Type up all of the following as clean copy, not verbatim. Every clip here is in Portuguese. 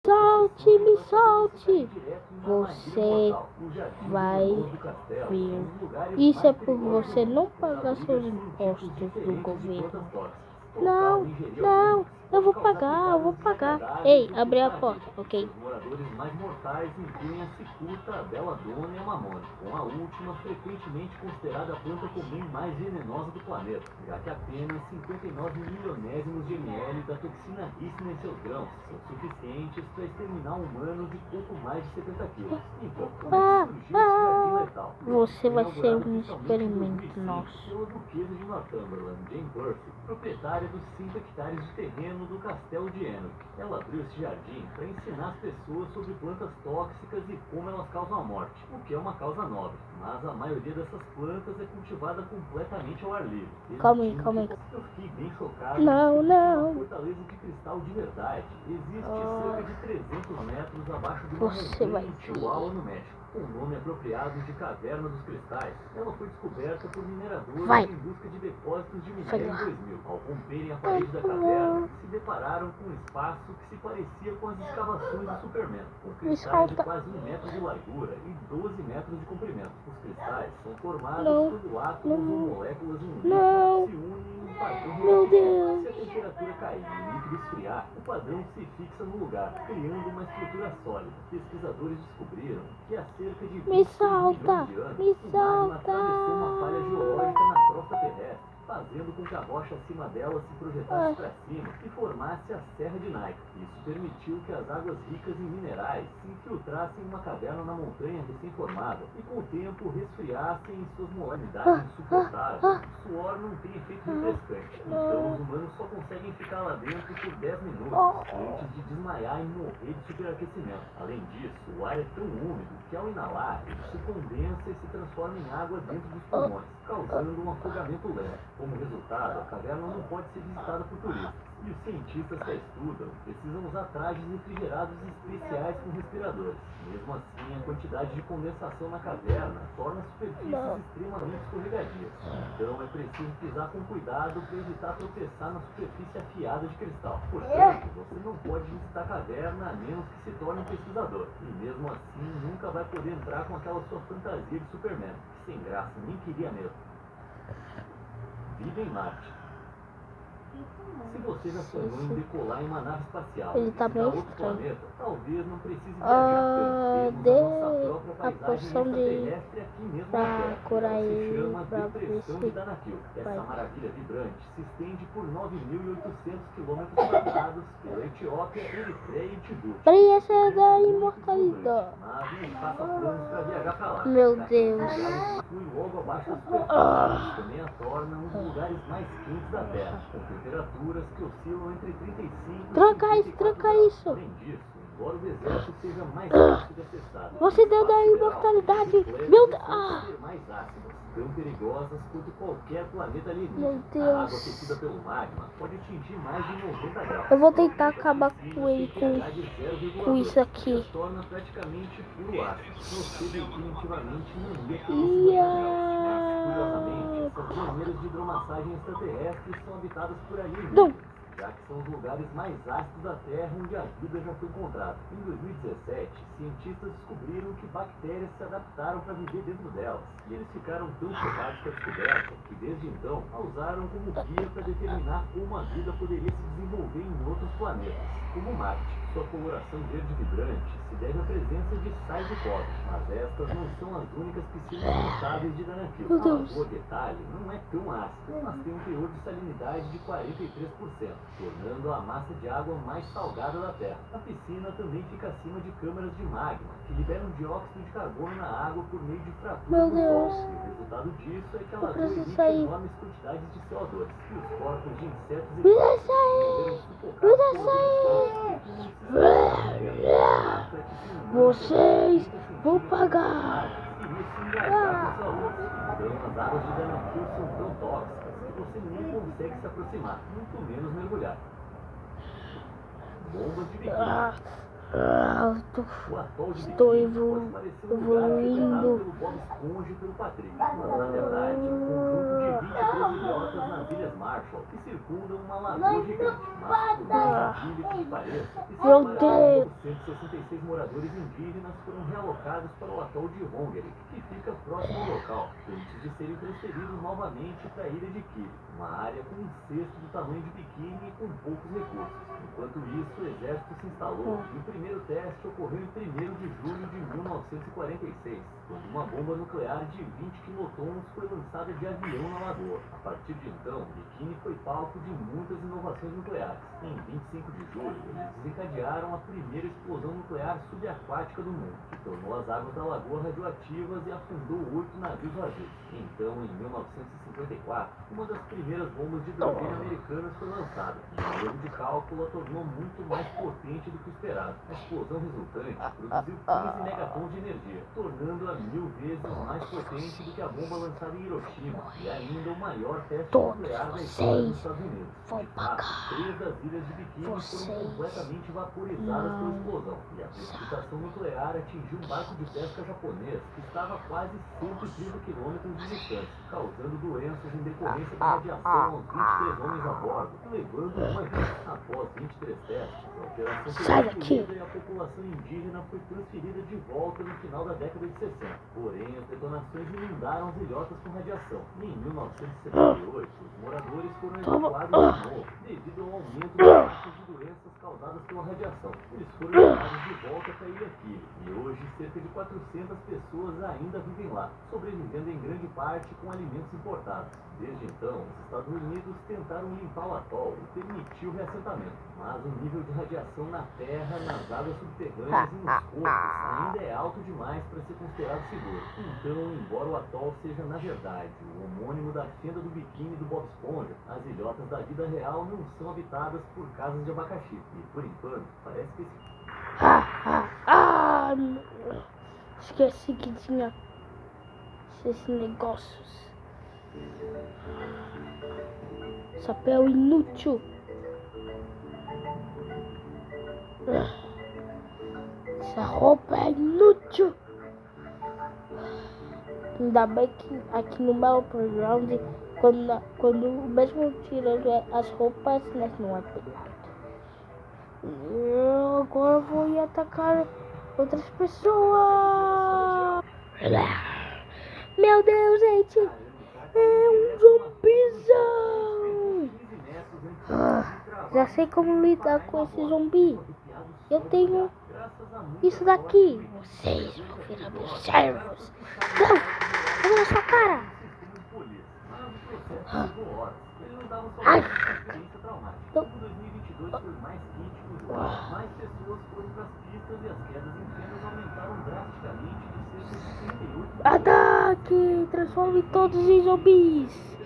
Solte, me solte. Você vai vir. Isso é por você não pagar seus impostos do governo. Não, eu vou pagar. Ei, abre a porta, ok? Os moradores mais mortais incluem a cicuta, a beladona e a mamona, com a última frequentemente considerada a planta comum mais venenosa do planeta, já que apenas 59 milionésimos de ml da toxina rícina em seus grãos são suficientes para exterminar humanos de pouco mais de 70 quilos. Então, como surgiu esse jardim letal? Você vai ser um experimento nosso. Pela duquesa de Northumberland, Jane Percy, proprietária dos 5 hectares de terreno do castelo de Enfield. Ela abriu esse jardim para ensinar as pessoas sobre plantas tóxicas e como elas causam a morte, o que é uma causa nobre, mas a maioria dessas plantas é cultivada completamente ao ar livre. Calma aí. Eu fiquei bem chocado. Não. Uma fortaleza de cristal de verdade existe cerca de 300 metros abaixo de uma montanha em Chihuahua, no México. Com o nome apropriado de Caverna dos Cristais, ela foi descoberta por mineradores em busca de depósitos de minério em 2000. Ao romperem a parede da caverna, se depararam com um espaço que se parecia com as escavações do Superman, com cristais de quase 1 metro de largura e 12 metros de comprimento. Os cristais são formados quando átomos ou moléculas em um líquido se unem em um padrão. Meu Deus. Se a temperatura cair e o líquido esfriar, o padrão se fixa no lugar, criando uma estrutura sólida. Pesquisadores descobriram que há cerca de 20 milhões de anos, o magma atravessou uma falha geológica na crosta terrestre, fazendo com que a rocha acima dela se projetasse para cima e formasse a Serra de Nike. Isso permitiu que as águas ricas em minerais se infiltrassem em uma caverna na montanha recém-formada e, com o tempo, resfriassem em suas molalidades insuportáveis. O suor não tem efeito refrescante, então os humanos só conseguem ficar lá dentro por 10 minutos antes de desmaiar e morrer de superaquecimento. Além disso, o ar é tão úmido que, ao inalar, ele se condensa e se transforma em água dentro dos pulmões, causando um afogamento leve. Como resultado, a caverna não pode ser visitada por turistas. E os cientistas que a estudam precisam usar trajes refrigerados especiais com respiradores. Mesmo assim, a quantidade de condensação na caverna torna as superfícies extremamente escorregadias. Então é preciso pisar com cuidado para evitar tropeçar na superfície afiada de cristal. Portanto, você não pode visitar a caverna a menos que se torne um pesquisador. E mesmo assim, nunca vai poder entrar com aquela sua fantasia de Superman. Sem graça, nem queria mesmo. Vida em Marte. Se você já sonhou em decolar em uma nave espacial Ele tá para meio outro estranho. planeta, talvez não precise viajar tanto. Temos a nossa própria a paisagem poção de extraterrestre aqui mesmo na pra Terra. curar Ela se ele, chama pra Depressão ver de se Danakil. Essa vai. maravilha vibrante se estende por 9.800 quilômetros quadrados pela Etiópia, Eritreia e Djibouti. Peraí, essa é da Muito imortalidade. mas não faça planos para viajar para lá. Meu Já que Deus. os lugares fluem logo abaixo da superfície, que também a torna um dos lugares mais quentes da Terra, com temperaturas que oscilam entre 35 e Tranca 54 isso. Além disso, embora o deserto seja mais fácil de acessar, Você deu da imortalidade. Meu Deus. ser mais ácidas, tão perigosas quanto qualquer planeta alienígena. Meu A água Deus. aquecida pelo magma pode atingir mais de 90 graus. Eu vou tentar acabar com ele com isso aqui. Se torna praticamente puro ácido. Você definitivamente não ia curiosamente, essas maneiras de hidromassagem extraterrestres são habitadas por alienígenas, já que são os lugares mais ácidos da Terra onde a vida já foi encontrada. Em 2017, cientistas descobriram que bactérias se adaptaram para viver dentro delas, e eles ficaram tão chocados com a descoberta que desde então a usaram como guia para determinar como a vida poderia se desenvolver em outros planetas, como Marte. Sua coloração verde vibrante se deve à presença de sais de cobre, mas estas não são as únicas piscinas potáveis de Danakil. Meu A Deus. Lagoa Detalhe não é tão ácida, mas tem um teor de salinidade de 43%, tornando a massa de água mais salgada da Terra. A piscina também fica acima de câmaras de magma, que liberam dióxido de carbono na água por meio de fraturas Meu no solo. Deus. E o resultado disso é que a Eu lagoa preciso emite sair. enormes quantidades de CO2, e os corpos de insetos e Me deixa morreram sair. sufocados Me deixa pelas emissões. Vocês vão pagar. Então, as águas de Danakil são tão tóxicas que você nem consegue se aproximar, muito menos mergulhar. Bombas de biquíni. O atol de Estou Bikini pode parecer um lugar frequentado evoluindo. pelo Bob Esponja e pelo Patrick, mas na verdade é um conjunto de 23 ilhotas nas Ilhas Marshall que circundam uma lagoa gigante. Mas, por mais idílico que pareça, Meu cerca Deus! de 166 moradores indígenas foram realocados para o atol de Rongerik, que fica próximo ao local, antes de serem transferidos novamente para a ilha de Kili, uma área com um sexto do tamanho de Bikini e com poucos recursos. Enquanto isso, o exército se instalou e o primeiro teste ocorreu em 1º de julho de 1946, quando uma bomba nuclear de 20 quilotons foi lançada de avião na lagoa. A partir de então, Bikini foi palco de muitas inovações nucleares. Em 25 de julho, eles desencadearam a primeira explosão nuclear subaquática do mundo, que tornou as águas da lagoa radioativas e afundou 8 navios vazios. Então, em 1954, uma das primeiras bombas de hidrogênio americanas foi lançada. Um erro de cálculo a tornou muito mais potente do que esperado. A explosão resultante produziu 15 megatons de energia, tornando-a 1000 vezes mais potente do que a bomba lançada em Hiroshima e ainda o maior teste nuclear da história dos Estados Unidos. De fato, 3 das ilhas de Bikini foram completamente vaporizadas pela explosão e a precipitação nuclear atingiu um barco de pesca japonês que estava a quase 130 quilômetros de distância, causando doenças em decorrência da radiação aos 23 homens a bordo, levando uma vida. Após 23 testes, a operação foi concluída e a população indígena foi transferida de volta no final da década de 60. Porém, as detonações inundaram as ilhotas com radiação. E em 1978, os moradores foram evacuados de novo, devido ao aumento das taxas de doenças causadas pela radiação. Eles foram levados de volta para a Ilha Kili, e hoje cerca de 400 pessoas ainda vivem lá, sobrevivendo em grande parte com alimentos importados. Desde então, os Estados Unidos tentaram limpar o atol e permitir o reassentamento, mas o nível de radiação na terra, nas águas subterrâneas e nos corpos ainda é alto demais para ser considerado seguro. Então, embora o atol seja, na verdade, o homônimo da fenda do biquíni do Bob Esponja, as ilhotas da vida real não são habitadas por casas de abacaxi. E, por enquanto, parece que Esqueci que tinha esses negócios. Chapéu inútil. Essa roupa é inútil. Ainda bem que aqui no meu playground, quando mesmo tirando as roupas, nós não é pegado. Eu agora vou atacar outras pessoas. Meu Deus, gente! É um zumbizão! Já sei como lidar com esse zumbi. Eu tenho isso daqui. Vocês vão virar meus servos. Não! Olha na sua cara! Ai! Não. mais pessoas foram para as pistas e as quedas em fendas aumentaram drasticamente de cerca de 38%. Ataque! Transforme todos em zumbis!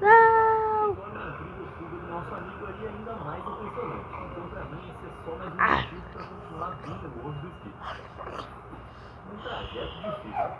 Não! Torna a incrível fuga do nosso amigo ali ainda mais impressionante. Então, pra mim, esse é só mais um motivo para continuar vindo no Hoje do Esqui. Um trajeto difícil.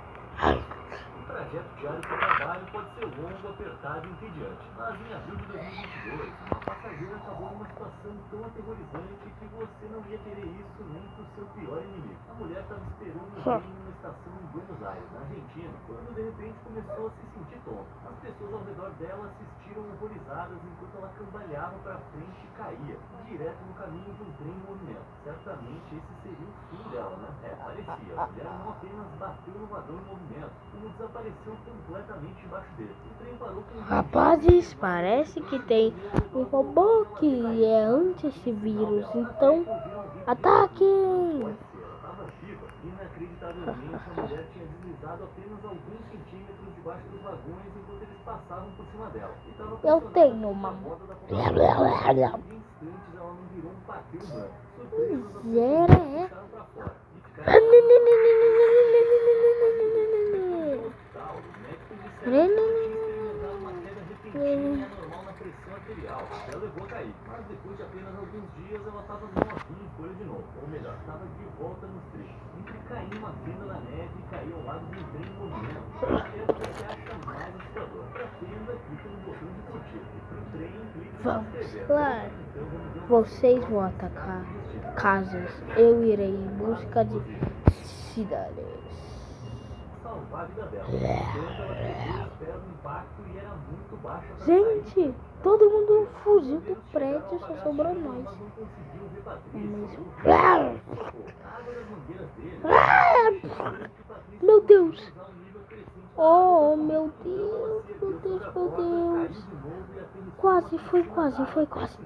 O trajeto diário para o trabalho pode ser longo, apertado e entediante, mas em abril de 2022, uma passageira acabou numa situação tão aterrorizante que você não ia querer isso nem para o seu pior inimigo. A mulher estava esperando um trem numa estação em Buenos Aires, na Argentina, quando de repente começou a se sentir tonta. As pessoas ao redor dela assistiram horrorizadas enquanto ela cambaleava para frente e caía, direto no caminho de um trem em movimento. Certamente esse seria o fim dela, né? Parecia. A mulher não apenas bateu no vagão em movimento, como desapareceu completamente embaixo dele. O trem parou com Rapazes, parece que tem um robô que é anti-vírus, então ataquem! Ela estava viva. Inacreditavelmente, a mulher tinha deslizado apenas alguns centímetros debaixo dos vagões enquanto eles passavam por cima dela. Eu tenho uma... Em instantes, ela não virou um patê humano. Zero é... anormal na pressão arterial. Ela levou a cair, mas depois de apenas alguns dias ela estava novinha em folha de novo. Ou melhor, estava de volta nos trilhos. Entre cair uma fenda na neve e cair ao lado de um trem em movimento. Que é o que você acha mais assustador. Pra fenda, clica no botão de curtir. E pro trem, clica no Vamos inscrever. lá. Então vamos ver um Vocês vão atacar casas. Eu irei em busca de cidades. salvar a vida dela. Então ela pegou os pés do impacto e era muito baixa pra Gente, todo mundo fugiu do prédio, só sobrou nós. mas não conseguiu ver É Patrícia. mesmo? A água das mangueiras dele. Meu Deus! Oh, meu Deus, meu Deus, meu Deus. Quase, foi quase, foi quase.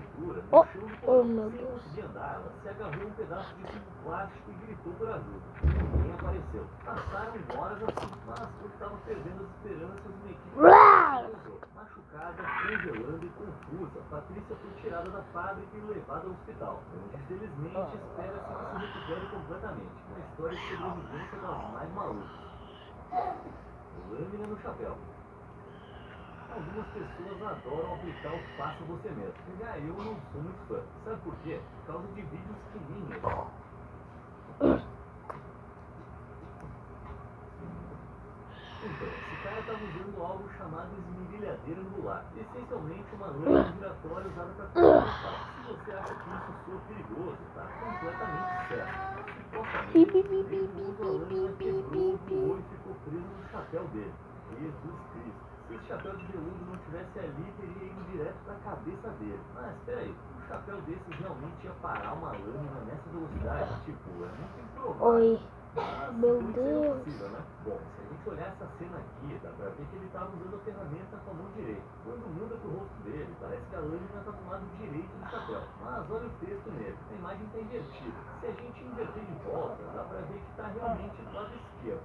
Oh, oh, meu Deus. Ela se agarrou um pedaço de plástico e gritou por ajuda. Ninguém apareceu. Passaram horas assim, mas quando estava perdendo as esperanças, uma equipe machucada, congelando e confusa. Patrícia foi tirada da fábrica e levada ao hospital, onde felizmente espera-se que se recupere completamente. Uma história de sobrevivência das mais malucas. Lâmina no chapéu. Algumas pessoas adoram aplicar o faça você mesmo. Já eu não sou muito fã. Sabe por quê? Por causa de vídeos que nem esse. Então, esse cara estava usando algo chamado esmerilhadeira angular. Essencialmente uma lâmina giratória usada para cortar metal. Se você acha que isso soa perigoso, está completamente certo. Supostamente, a lâmina quebrou, voou e ficou preso no chapéu dele. Jesus Cristo. Se esse chapéu de veludo não tivesse ali, teria ido direto para a cabeça dele. Mas espera aí, um chapéu desses realmente ia parar uma lâmina nessa velocidade? Tipo, é muito improvável. Oi, Mas meu tudo Deus. seria possível, né? Bom, se a gente olhar essa cena aqui, dá pra ver que ele estava usando a ferramenta com a mão direita. Quando muda pro rosto dele, parece que a lâmina está do lado direito do chapéu. Mas olha o texto nele, a imagem está invertida. Se a gente inverter de volta, dá pra ver que está realmente do lado esquerdo.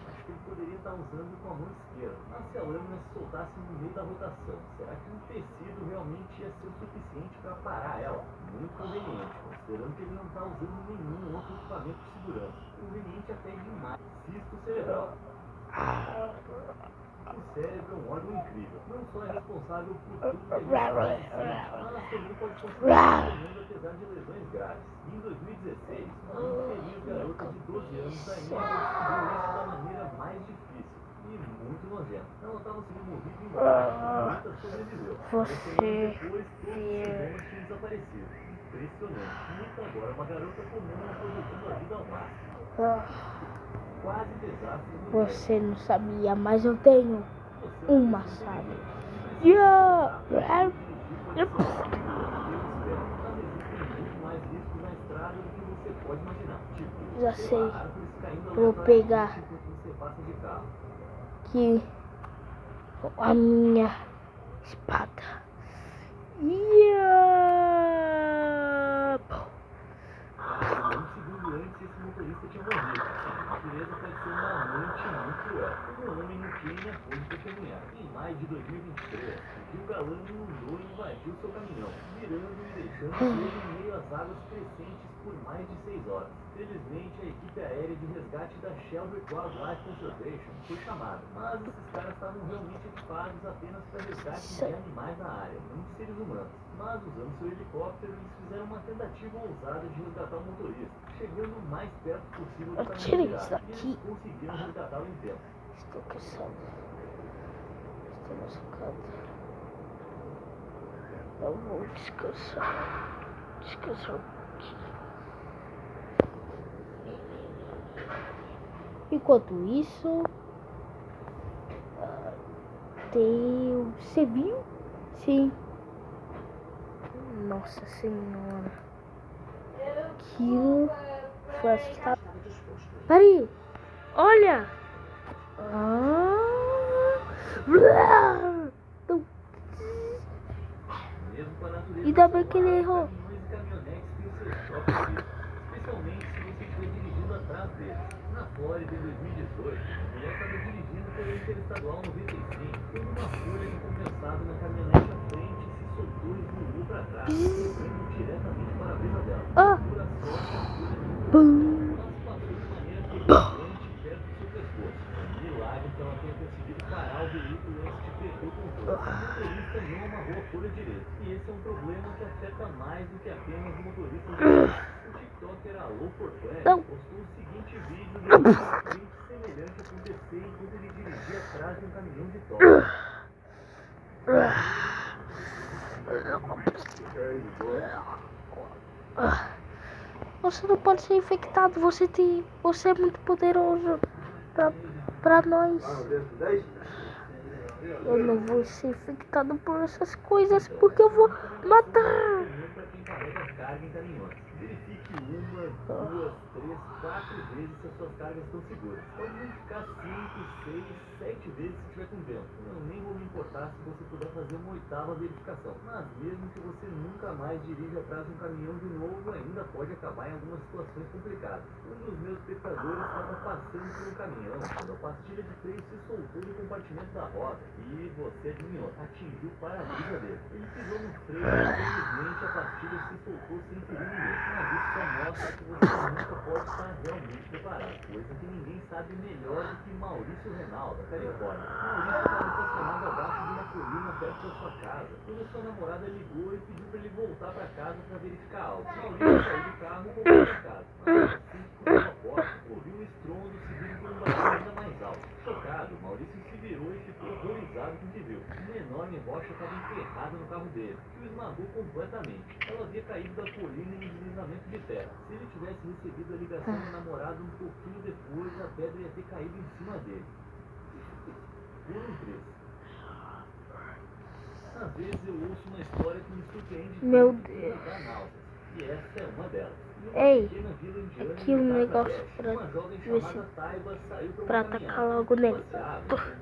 Acho que ele poderia estar usando com a mão esquerda. Mas se a lâmina se soltasse no meio da rotação, será que um tecido realmente ia ser o suficiente para parar ela? Muito conveniente, considerando que ele não está usando nenhum outro equipamento de segurança. Conveniente até demais. Cisto cerebral. O cérebro é um órgão incrível. Não só é responsável por tudo que a gente faz, mas também pode continuar funcionando apesar de lesões graves. Em 2016, uma infeliz garota de 12 anos da Índia descobriu isso da maneira mais difícil e muito nojenta. Ela estava sendo movida em luta, sobreviveu. Você Depois, todos os sintomas tinham desaparecido. Impressionante. Muito agora, uma garota comum aproveitando a vida ao máximo. Quase desastre no Você não sabia, mas eu tenho uma sábia. Yeah. Já sei. Vou pegar aqui a minha espada. Yeah. Um segundo antes, esse motorista tinha morrido. A natureza pode ser uma amante muito cruel. Um homem no Quênia pôde testemunhar. Em maio de 2023, o rio Galano inundou e invadiu seu caminhão, virando e deixando ele em meio às águas crescentes por mais de 6 horas. Felizmente, a equipe aérea de resgate da Shelby Wildlife Conservation foi chamada, mas esses caras estavam realmente equipados apenas para resgate de animais na área, não de seres humanos. Mas, usando seu helicóptero, eles fizeram uma tentativa ousada de resgatar o motorista, chegando o mais perto possível do caminhão Tira virado, isso e daqui. eles conseguiram resgatá-lo em tempo. Estou cansado. Estou machucado. Eu vou descansar. Descansar um pouquinho. Enquanto isso, tem. Você viu? Sim. Nossa Senhora. Aquilo foi assustador. Peraí. Olha. Ainda bem que ele errou. Caminhões e caminhonetes têm seus próprios riscos, especialmente se você estiver dirigindo atrás deles. Na Flórida, em 2018, a mulher estava dirigindo pela Interestadual 95, quando uma folha de condensado na caminhonete à frente se soltou e voou para trás, entrando diretamente para a mesa dela. Por a sorte, a folha não mas passou de maneira perfeitamente perto do seu pescoço. Milagre que ela tenha conseguido parar o veículo antes de perder o controle. O motorista não amarrou a folha direito. E esse é um problema que afeta mais do que apenas o motorista. O TikToker alô Não. Postou o seguinte vídeo de um acidente semelhante acontecer enquanto ele dirigia atrás de um caminhão de toque. Você não pode ser infectado, você é muito poderoso pra nós. Eu não vou ser infectado por essas coisas porque eu vou matar. Verifique 1, 2, 3, 4 vezes se as suas cargas estão seguras. Pode verificar 5, 6, 7 vezes se tiver com vento. Eu nem vou me importar se você puder fazer uma 8ª verificação. Mas mesmo que você nunca mais dirija atrás de um caminhão de novo, ainda pode acabar em algumas situações complicadas. Um dos meus pescadores estava passando por um caminhão quando a pastilha de freio se soltou do compartimento da roda e, você adivinhou, atingiu o para-brisa dele. Ele pisou no freio e, infelizmente, a pastilha se soltou sem ferir ninguém. Mas isso só mostra que você nunca pode estar realmente preparado, coisa que ninguém sabe melhor do que Maurício Renal, da Califórnia. Maurício estava estacionado abaixo de uma colina perto da sua casa, quando sua namorada ligou e pediu para ele voltar para casa para verificar algo. Maurício saiu do carro e voltou para casa. Mas assim que cruzou a porta, ouviu um estrondo seguido por um barulho ainda mais alto. Chocado, Maurício se virou e ficou horrorizado com o que viu. Uma enorme rocha estava enterrada no carro dele, que o esmagou completamente. Ela havia caído da colina em um deslizamento de terra. Se ele tivesse recebido a ligação da namorada um pouquinho depois, a pedra ia ter caído em cima dele. Por um preço. Às vezes eu ouço uma história que me surpreende. Meu Deus. E essa é uma delas. Ei, aqui um negócio pra atacar logo nele.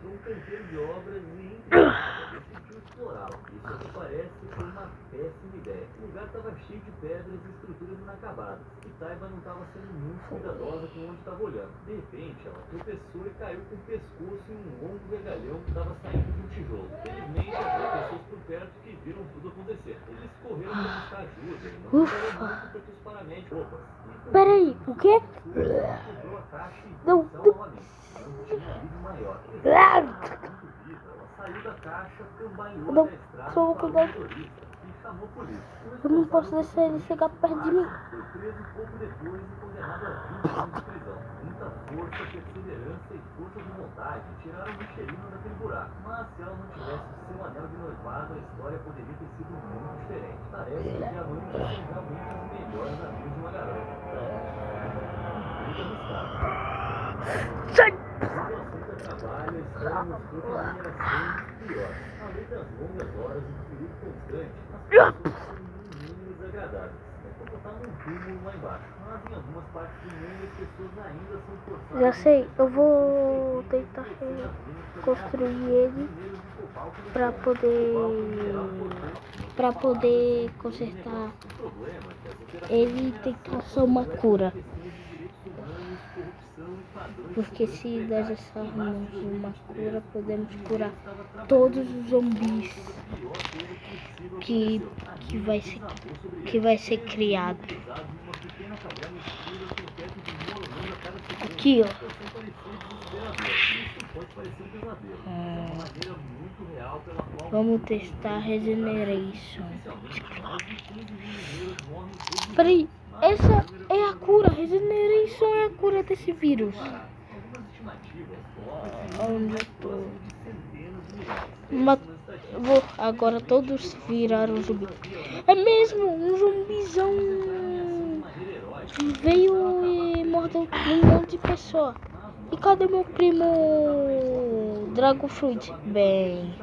Um canteiro de obras e decidiu explorá-lo. Isso é que parece foi uma péssima ideia. O lugar estava cheio de pedras e estruturas inacabadas. E Taiba não estava sendo muito cuidadosa com onde estava olhando. De repente, ela tropeçou e caiu com o pescoço em um longo vergalhão que estava saindo de um tijolo. Felizmente, havia pessoas por perto que viram tudo acontecer. Eles correram para buscar ajuda e não fizeram muito para que os paramédicos... Peraí, o quê? Não. Não, só cuidado. Eu não posso deixar ele chegar perto de mim. Muita força, perseverança e força de vontade tiraram o Michelino daquele buraco. Mas se ela não tivesse seu anel de noivado, a história poderia ter sido muito diferente. Parece que diamantes são realmente os melhores amigos de uma garota. Muito arriscado. Sai! No trabalho, a história mostrou que a minha era sempre pior. Além das longas horas e do perigo constante, as pessoas são no mínimo desagradáveis. Tá num túmulo lá embaixo. Mas em algumas partes do mundo as pessoas ainda são forçadas. Já sei, eu vou tentar construir ele pra poder consertar ele e tentar ser uma cura. Porque se nós acharmos uma cura, podemos curar todos os zumbis que vai ser criado. Aqui, ó. Vamos testar Regeneration. Peraí, essa é a cura. Regeneration é a cura desse vírus. Onde eu tô? Agora todos viraram zumbi. É mesmo, um zumbizão veio e mordeu um monte de pessoa. E cadê meu primo Dragon Fruit? Bem,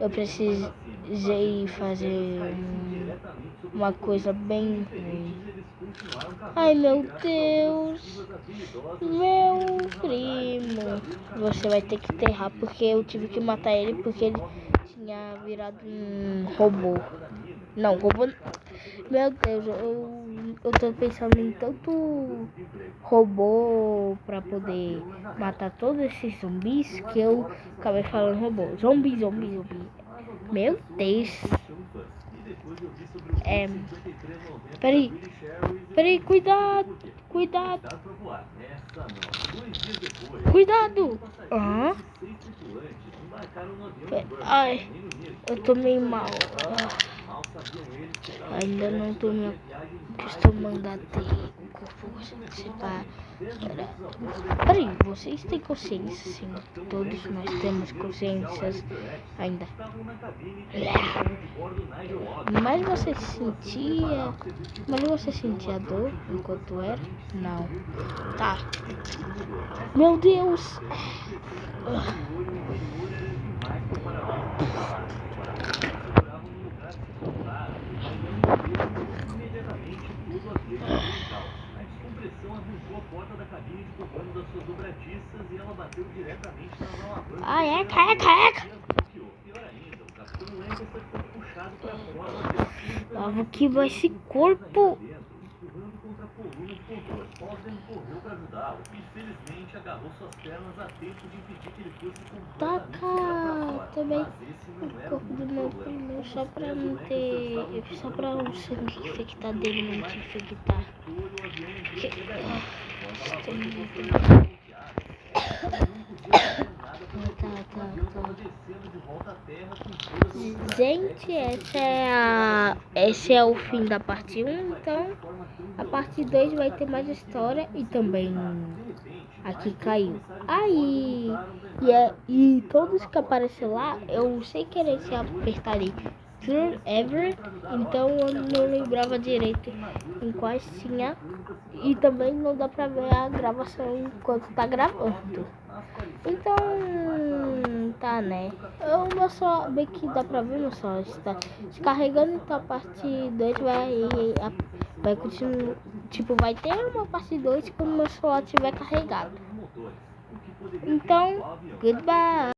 eu precisei fazer uma coisa bem ruim. Ai meu Deus, meu primo. Você vai ter que enterrar porque eu tive que matar ele porque ele tinha virado um robô. Não, robô. Meu Deus, eu tô pensando em tanto robô pra poder matar todos esses zumbis que eu acabei falando robô. Zumbi. Meu Deus. Peraí, cuidado. Ai, eu tô meio mal. Ainda não tô me acostumando a ter corpo, você vai... Peraí, vocês têm consciência, sim. Todos nós temos consciências ainda. Mas você sentia dor enquanto era? Não. Tá. Meu Deus! Ai, careca! Lava que vai esse corpo! Taca também o corpo do meu primo só pra não ter. Só pra o sangue infectar dele não te infectar. Gente, esse é o fim da parte 1, então a parte 2 vai ter mais história e também aqui caiu. Aí, e todos que aparecem lá, eu sem querer se apertarei Turn Ever, então eu não lembrava direito em quais tinha e também não dá pra ver a gravação enquanto tá gravando. Então, tá, né? Eu só bem que dá pra ver, meu só está descarregando, então a parte 2 vai continuar, tipo, vai ter uma parte 2 quando meu celular estiver carregado. Então, goodbye!